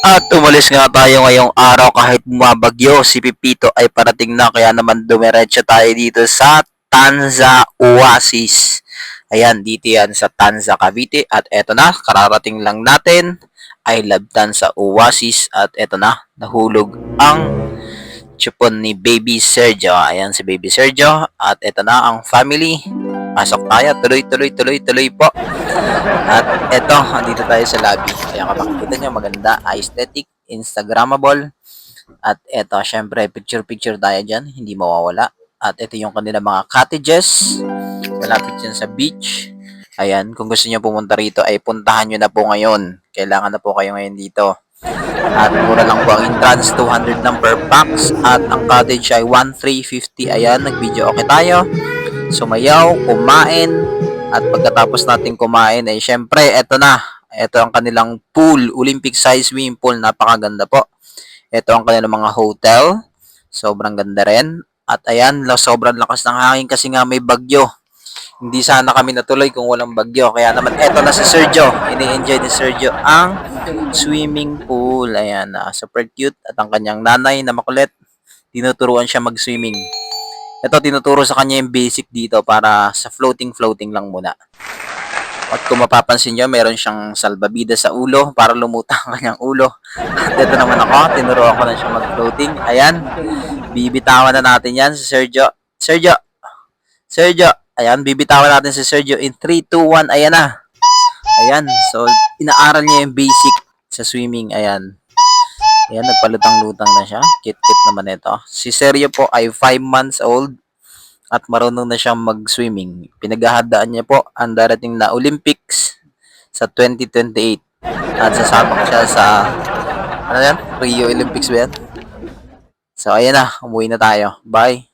At umalis nga tayo ngayong araw kahit bumabagyo. Si Pipito ay parating na kaya naman dumiretso tayo dito sa Tanza Oasis. Ayan, dito yan sa Tanza, Cavite. At eto na, kararating lang natin. I love Tanza Oasis. At eto na, nahulog ang chupon ni Baby Sergio. Ayan si Baby Sergio. At eto na ang family. Pasok tayo. Tuloy po. At eto, andito tayo sa lobby. Kaya kung makikita nyo, maganda, aesthetic, Instagrammable. At eto, syempre, picture-picture tayo dyan. Hindi mawawala. At ito yung kanila mga cottages. Malapit yan sa beach. Ayan, kung gusto nyo pumunta rito, ay puntahan nyo na po ngayon. Kailangan na po kayo ngayon dito. At mura lang po ang entrance, 200 lang per pax. At ang cottage ay 1,350. Ayan, nag-video okay tayo. Sumayaw, kumain. At pagkatapos natin kumain, ay syempre, eto na. Ito ang kanilang pool, Olympic size swimming pool. Napakaganda po. Ito ang kanilang mga hotel. Sobrang ganda rin. At ayan, sobrang lakas ng hangin kasi nga may bagyo. Hindi sana kami natuloy kung walang bagyo. Kaya naman, eto na si Sergio. Ini-enjoy ni Sergio ang swimming pool. Ayan, super cute. At ang kanyang nanay na makulit, tinuturuan siya mag-swimming. Ito, tinuturo sa kanya yung basic dito para sa floating lang muna. At kung mapapansin nyo, meron siyang salbabida sa ulo para lumutang ang kanyang ulo. At ito naman ako, tinuro ako na siya mag-floating. Ayan, bibitawan na natin yan si Sergio. Sergio. Ayan, bibitawan natin si Sergio in 3, 2, 1. Ayan na. Ayan, so inaaral niya yung basic sa swimming. Ayan. Ayan, nagpalutang-lutang na siya. Kit-kit naman ito. Si Sergio po ay 5 months old at marunong na siyang mag-swimming. Pinaghahandaan niya po ang darating na Olympics sa 2028. At sasabak siya sa, ano yan? Rio Olympics ba yan? So, ayan na. Umuwi na tayo. Bye!